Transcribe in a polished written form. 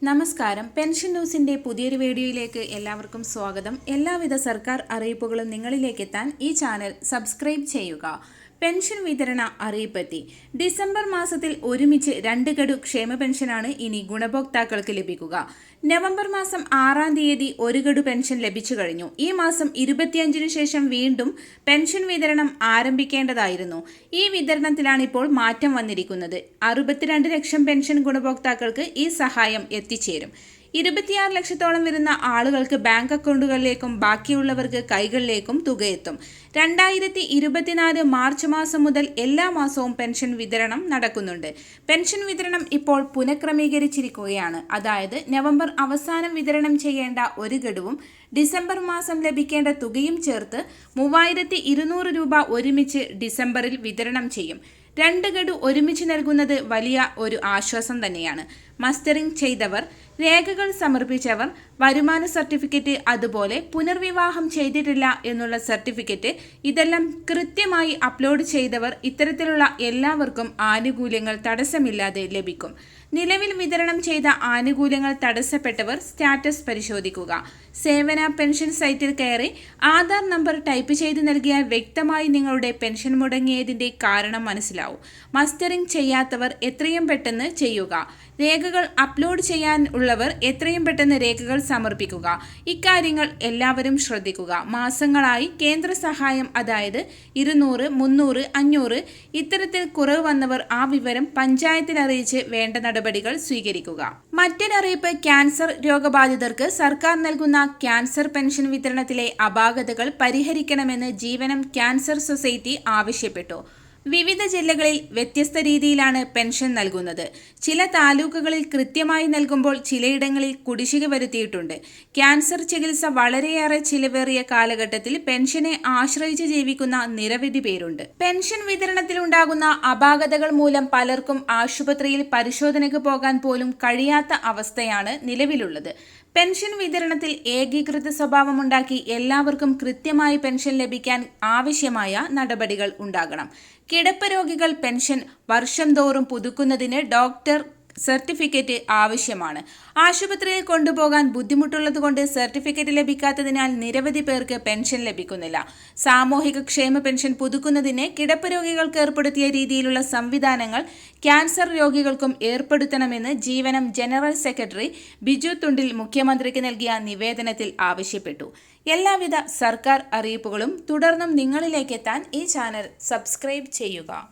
നമസ്കാരം. പെൻഷൻ ന്യൂസിന്റെ പുതിയൊരു വീഡിയോയിലേക്ക് എല്ലാവർക്കും സ്വാഗതം. എല്ലാവിധ സർക്കാർ അറിയിപ്പുകളും നിങ്ങളിലേക്ക് എത്താൻ ഈ ചാനൽ സബ്സ്ക്രൈബ് ചെയ്യുക. പെൻഷൻ വിതരണ അറിയിപ്പെത്തി. ഡിസംബർ മാസത്തിൽ ഒരുമിച്ച് 2 ഗഡു ക്ഷേമ പെൻഷനാണ് ഇനി ഗുണഭോക്താക്കൾക്ക് ലഭിക്കുക. നവംബർ മാസം 6-ാം തീയതി 1 ഗഡു പെൻഷൻ ലഭിച്ചു കഴിഞ്ഞു. ഈ മാസം 25-ന് ശേഷം വീണ്ടും പെൻഷൻ വിതരണം ആരംഭിക്കേണ്ടതായിരുന്നു. ഈ വിതരണത്തിലാണ് ഇപ്പോൾ മാറ്റം വന്നിരിക്കുന്നത്. 62 ലക്ഷം പെൻഷൻ ഗുണഭോക്താക്കൾക്ക് ഈ സഹായം എത്തിച്ചേരും. 26 ലക്ഷത്തോളം വരുന്ന ആളുകൾക്ക് ബാങ്ക് അക്കൗണ്ടുകളിലേക്കും ബാക്കിയുള്ളവർക്ക് കൈകളിലേക്കും തുകയെത്തും. 2024 മാർച്ച് മാസം മുതൽ എല്ലാ മാസവും പെൻഷൻ വിതരണം നടക്കുന്നുണ്ട്. പെൻഷൻ വിതരണം ഇപ്പോൾ പുനഃക്രമീകരിച്ചിരിക്കുകയാണ്. അതായത് നവംബർ അവസാനം വിതരണം ചെയ്യേണ്ട 1 ഗഡുവും ഡിസംബർ മാസം ലഭിക്കേണ്ട തുകയും ചേർത്ത് 3200 രൂപ ഒരുമിച്ച് ഡിസംബറിൽ വിതരണം ചെയ്യും. 2 ഗഡു ഒരുമിച്ച് നൽകുന്നത് വലിയ ഒരു ആശ്വാസം തന്നെയാണ്. മസ്റ്ററിംഗ് ചെയ്തവർ, രേഖകൾ സമർപ്പിച്ചവർ, വരുമാന സർട്ടിഫിക്കറ്റ്, അതുപോലെ പുനർവിവാഹം ചെയ്തിട്ടില്ല എന്നുള്ള സർട്ടിഫിക്കറ്റ്, ഇതെല്ലാം കൃത്യമായി അപ്ലോഡ് ചെയ്തവർ, ഇത്തരത്തിലുള്ള എല്ലാവർക്കും ആനുകൂല്യങ്ങൾ തടസ്സമില്ലാതെ ലഭിക്കും. നിലവിൽ വിതരണം ചെയ്ത ആനുകൂല്യങ്ങൾ തടസ്സപ്പെട്ടവർ സ്റ്റാറ്റസ് പരിശോധിക്കുക. സേവന പെൻഷൻ സൈറ്റിൽ കയറി ആധാർ നമ്പർ ടൈപ്പ് ചെയ്ത് നൽകിയാൽ വ്യക്തമായി നിങ്ങളുടെ പെൻഷൻ മുടങ്ങിയതിന്റെ കാരണം മനസ്സിലാവും. മസ്റ്ററിംഗ് ചെയ്യാത്തവർ എത്രയും പെട്ടെന്ന് ചെയ്യുക. രേഖകൾ അപ്ലോഡ് ചെയ്യാൻ ഉള്ളവർ എത്രയും പെട്ടെന്ന് രേഖകൾ സമർപ്പിക്കുക. ഇക്കാര്യങ്ങൾ എല്ലാവരും ശ്രദ്ധിക്കുക. മാസങ്ങളായി കേന്ദ്ര സഹായം, അതായത് 200, 300, 500 ഇത്തരത്തിൽ കുറവ് വന്നവർ ആ വിവരം പഞ്ചായത്തിൽ അറിയിച്ച് വേണ്ട നടപടികൾ സ്വീകരിക്കുക. മറ്റൊരറിയിപ്പ്: ക്യാൻസർ രോഗബാധിതർക്ക് സർക്കാർ നൽകുന്ന ക്യാൻസർ പെൻഷൻ വിതരണത്തിലെ അപാകതകൾ പരിഹരിക്കണമെന്ന് ജീവനം ക്യാൻസർ സൊസൈറ്റി ആവശ്യപ്പെട്ടു. വിവിധ ജില്ലകളിൽ വ്യത്യസ്ത രീതിയിലാണ് പെൻഷൻ നൽകുന്നത്. ചില താലൂക്കുകളിൽ കൃത്യമായി നൽകുമ്പോൾ ചിലയിടങ്ങളിൽ കുടിശ്ശിക വരുത്തിയിട്ടുണ്ട്. ക്യാൻസർ ചികിത്സ വളരെയേറെ ചിലവേറിയ കാലഘട്ടത്തിൽ പെൻഷനെ ആശ്രയിച്ച് ജീവിക്കുന്ന നിരവധി പേരുണ്ട്. പെൻഷൻ വിതരണത്തിലുണ്ടാകുന്ന അപാകതകൾ മൂലം പലർക്കും ആശുപത്രിയിൽ പരിശോധനയ്ക്ക് പോകാൻ പോലും കഴിയാത്ത അവസ്ഥയാണ് നിലവിലുള്ളത്. പെൻഷൻ വിതരണത്തിൽ ഏകീകൃത സ്വഭാവമുണ്ടാക്കി എല്ലാവർക്കും കൃത്യമായി പെൻഷൻ ലഭിക്കാൻ ആവശ്യമായ നടപടികൾ ഉണ്ടാകണം. കിടപ്പ് രോഗികൾ പെൻഷൻ വർഷം തോറും പുതുക്കുന്നതിന് ഡോക്ടർ സർട്ടിഫിക്കറ്റ് ആവശ്യമാണ്. ആശുപത്രിയിൽ കൊണ്ടുപോകാൻ ബുദ്ധിമുട്ടുള്ളതുകൊണ്ട് സർട്ടിഫിക്കറ്റ് ലഭിക്കാത്തതിനാൽ നിരവധി പേർക്ക് പെൻഷൻ ലഭിക്കുന്നില്ല. സാമൂഹിക ക്ഷേമ പെൻഷൻ പുതുക്കുന്നതിന് കിടപ്പ് രോഗികൾക്ക് ഏർപ്പെടുത്തിയ രീതിയിലുള്ള സംവിധാനങ്ങൾ ക്യാൻസർ രോഗികൾക്കും ഏർപ്പെടുത്തണമെന്ന് ജീവനം ജനറൽ സെക്രട്ടറി ബിജു തുണ്ടിൽ മുഖ്യമന്ത്രിക്ക് നൽകിയ നിവേദനത്തിൽ ആവശ്യപ്പെട്ടു. എല്ലാവിധ സർക്കാർ അറിയിപ്പുകളും തുടർന്നും നിങ്ങളിലേക്കെത്താൻ ഈ ചാനൽ സബ്സ്ക്രൈബ് ചെയ്യുക.